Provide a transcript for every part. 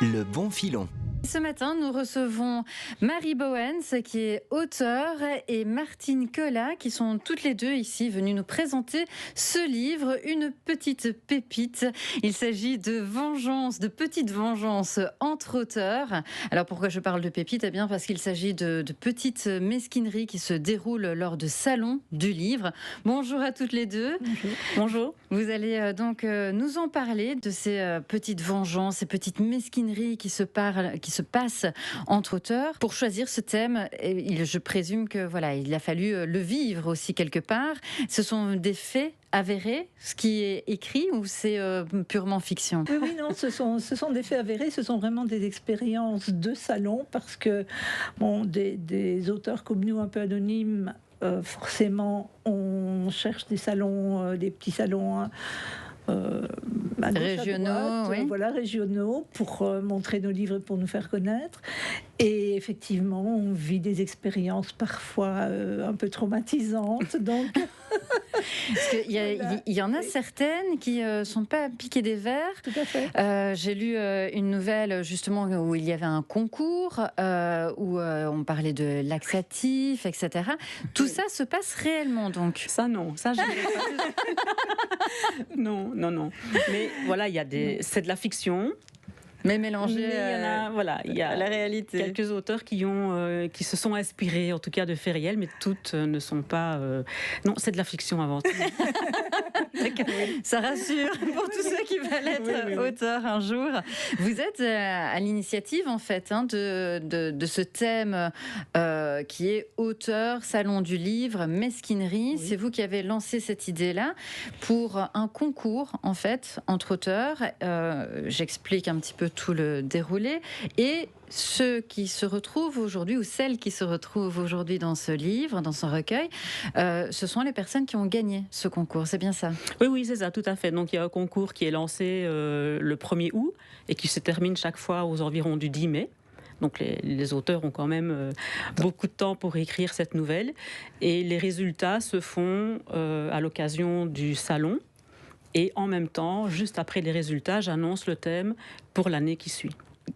Le bon filon. Ce matin, nous recevons Marie Bowens, qui est auteure, et Martine Collat, qui sont toutes les deux ici venues nous présenter ce livre, une petite pépite. Il s'agit de vengeance, de petites vengeances entre auteurs. Alors pourquoi je parle de pépite ? Eh bien parce qu'il s'agit de petites mesquineries qui se déroulent lors de salons du livre. Bonjour à toutes les deux. Bonjour. Bonjour. Vous allez donc nous en parler de ces petites vengeances, ces petites mesquineries qui se passent entre auteurs. Pour choisir ce thème, je présume que voilà, il a fallu le vivre aussi quelque part. Ce sont des faits avérés, ce qui est écrit, ou c'est purement fiction ? Oui, non, ce sont des faits avérés, ce sont vraiment des expériences de salon, parce que des auteurs comme nous, un peu anonymes, forcément, on cherche des salons, des petits salons régionaux, droite, oui. Voilà, régionaux, pour montrer nos livres, pour nous faire connaître. Et effectivement, on vit des expériences parfois un peu traumatisantes. Donc, parce qu'il y en a certaines qui ne sont pas piquées des vers. tout à fait. J'ai lu une nouvelle justement où il y avait un concours, où on parlait de laxatifs, etc. Tout ça se passe réellement donc. Ça non, ça je dirais pas. Non. Mais voilà, c'est de la fiction. Mais mélangé Il y a la réalité. Quelques auteurs qui se sont inspirés, en tout cas, de faits réels, mais toutes ne sont pas. Non, c'est de la fiction avant tout. Ça rassure pour tous ceux qui veulent être auteurs un jour. Vous êtes à l'initiative en fait de ce thème qui est auteur, salon du livre, mesquinerie. Oui. C'est vous qui avez lancé cette idée-là pour un concours en fait entre auteurs. J'explique un petit peu tout le déroulé, et ceux qui se retrouvent aujourd'hui, ou celles qui se retrouvent aujourd'hui dans ce livre, dans ce recueil, ce sont les personnes qui ont gagné ce concours, c'est bien ça ? Oui, c'est ça, tout à fait. Donc il y a un concours qui est lancé le 1er août et qui se termine chaque fois aux environs du 10 mai. Donc les auteurs ont quand même beaucoup de temps pour écrire cette nouvelle, et les résultats se font à l'occasion du salon. Et en même temps, juste après les résultats, j'annonce le thème pour l'année qui suit.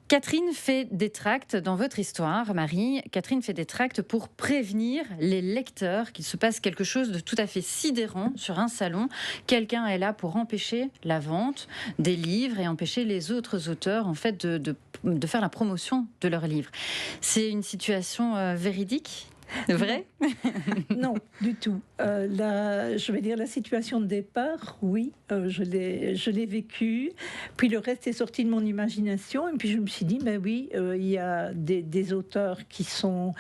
Catherine fait des tracts dans votre histoire, Marie. Catherine fait des tracts pour prévenir les lecteurs qu'il se passe quelque chose de tout à fait sidérant sur un salon. Quelqu'un est là pour empêcher la vente des livres et empêcher les autres auteurs en fait de faire la promotion de leurs livres. C'est une situation véridique ? Vrai ? Non, du tout. Je vais dire la situation de départ, oui, je l'ai vécue. Puis le reste est sorti de mon imagination. Et puis je me suis dit, ben oui, il y a des auteurs qui sont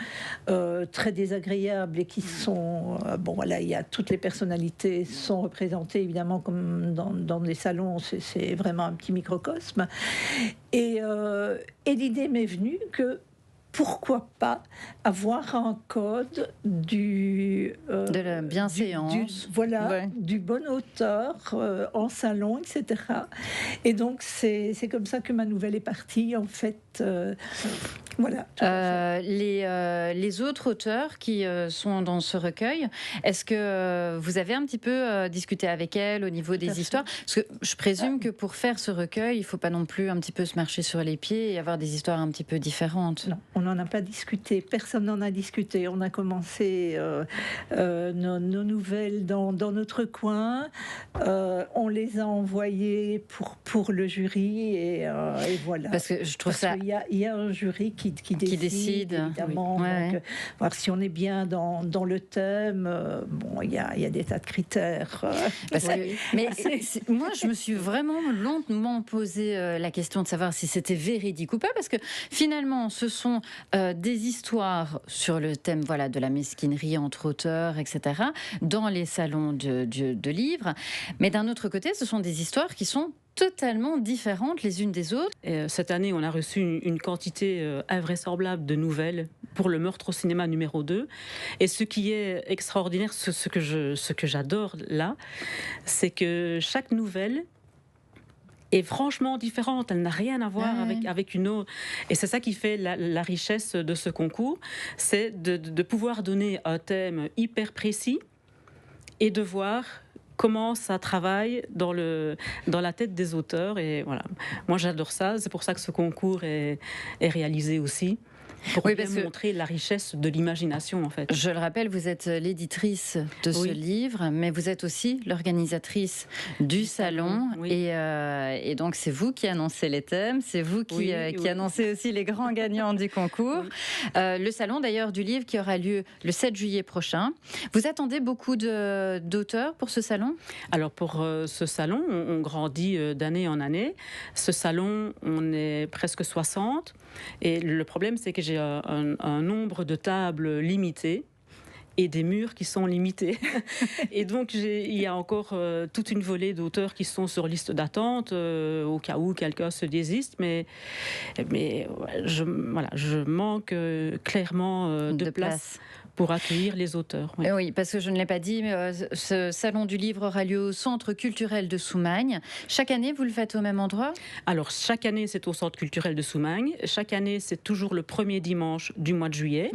très désagréables et qui sont... il y a toutes les personnalités sont représentées, évidemment, comme dans des salons. C'est vraiment un petit microcosme. Et l'idée m'est venue que pourquoi pas avoir un code de la bienséance, du bon auteur en salon, etc. Et donc c'est comme ça que ma nouvelle est partie, en fait. Voilà. Les autres auteurs qui sont dans ce recueil, est-ce que vous avez un petit peu discuté avec elles au niveau des histoires ? Parce que je présume que pour faire ce recueil, il ne faut pas non plus un petit peu se marcher sur les pieds et avoir des histoires un petit peu différentes. Non, on n'en a pas discuté. Personne n'en a discuté. On a commencé nos nouvelles dans notre coin. On les a envoyées pour le jury et voilà. Parce que je trouve ça... Il y a un jury qui décide, évidemment. Oui. Donc, voir si on est bien dans le thème. Il y a des tas de critères. Mais moi, je me suis vraiment longuement posé la question de savoir si c'était véridique ou pas, parce que finalement, ce sont des histoires sur le thème de la mesquinerie entre auteurs, etc., dans les salons de livres. Mais d'un autre côté, ce sont des histoires qui sont totalement différentes les unes des autres. Et cette année, on a reçu une quantité invraisemblable de nouvelles pour le meurtre au cinéma numéro 2. Et ce qui est extraordinaire, ce que j'adore là, c'est que chaque nouvelle est franchement différente, elle n'a rien à voir avec une autre. Et c'est ça qui fait la richesse de ce concours, c'est de pouvoir donner un thème hyper précis et de voir comment ça travaille dans la tête des auteurs. Et voilà, moi j'adore ça. C'est pour ça que ce concours est réalisé aussi. Pour bien montrer la richesse de l'imagination, en fait. Je le rappelle, vous êtes l'éditrice de ce livre, mais vous êtes aussi l'organisatrice du salon. Et donc, c'est vous qui annoncez les thèmes, c'est vous qui annoncez aussi les grands gagnants du concours. Le salon, d'ailleurs, du livre qui aura lieu le 7 juillet prochain. Vous attendez beaucoup d'auteurs pour ce salon ? Alors, pour ce salon, on grandit d'année en année. Ce salon, on est presque 60. Et le problème, c'est que j'ai un nombre de tables limité et des murs qui sont limités. Et donc, il y a encore toute une volée d'auteurs qui sont sur liste d'attente, au cas où quelqu'un se désiste. Mais je manque clairement de place pour accueillir les auteurs. Oui, parce que je ne l'ai pas dit, mais ce salon du livre aura lieu au Centre culturel de Soumagne. Chaque année, vous le faites au même endroit ? Alors, chaque année, c'est au Centre culturel de Soumagne. Chaque année, c'est toujours le premier dimanche du mois de juillet.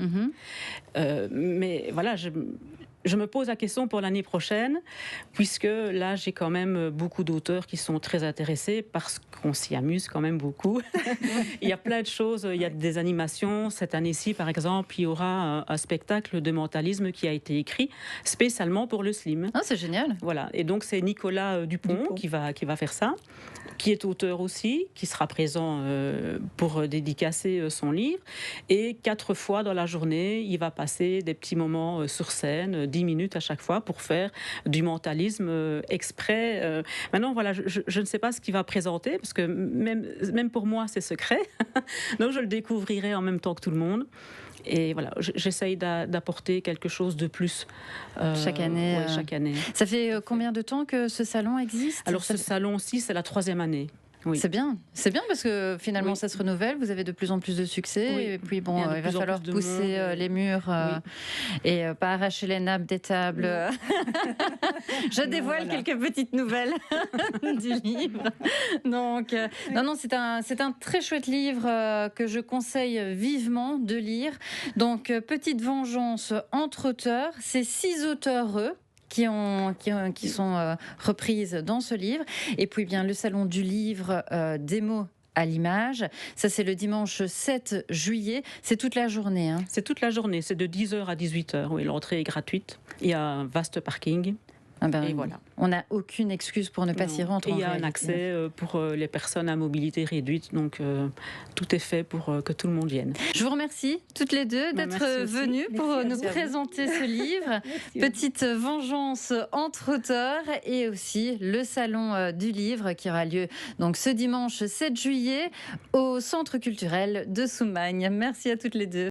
Mais voilà, je me pose la question pour l'année prochaine, puisque là, j'ai quand même beaucoup d'auteurs qui sont très intéressés parce qu'on s'y amuse quand même beaucoup. Il y a plein de choses, il y a des animations. Cette année-ci, par exemple, il y aura un spectacle de mentalisme qui a été écrit spécialement pour le Slim. Ah, c'est génial. Voilà, et donc c'est Nicolas Dupont qui va faire ça, qui est auteur aussi, qui sera présent pour dédicacer son livre. Et 4 fois dans la journée, il va passer des petits moments sur scène, 10 minutes à chaque fois, pour faire du mentalisme exprès. Maintenant, voilà, je ne sais pas ce qu'il va présenter, parce que même pour moi, c'est secret. Donc, je le découvrirai en même temps que tout le monde. Et voilà, j'essaye d'apporter quelque chose de plus chaque année. Chaque année. Ça fait combien de temps que ce salon existe ? Alors, ce salon-ci, c'est la 3e année. Oui. C'est bien parce que finalement ça se renouvelle, vous avez de plus en plus de succès et puis bon, il va falloir pousser les murs et pas arracher les nappes des tables. Je dévoile quelques petites nouvelles du livre. Donc non, c'est un très chouette livre que je conseille vivement de lire. Donc Petite vengeance entre auteurs, c'est 6 auteurs qui sont reprises dans ce livre. Et puis bien le salon du livre des mots à l'image. Ça, c'est le dimanche 7 juillet. C'est toute la journée. C'est toute la journée. C'est de 10h à 18h. Oui, l'entrée est gratuite. Il y a un vaste parking. Et voilà. On n'a aucune excuse pour ne pas s'y rendre. Et il y a un accès pour les personnes à mobilité réduite, donc tout est fait pour que tout le monde vienne. Je vous remercie toutes les deux d'être venues pour nous présenter ce livre, Petite vengeance entre auteurs, et aussi le salon du livre qui aura lieu donc ce dimanche 7 juillet au Centre culturel de Soumagne. Merci à toutes les deux.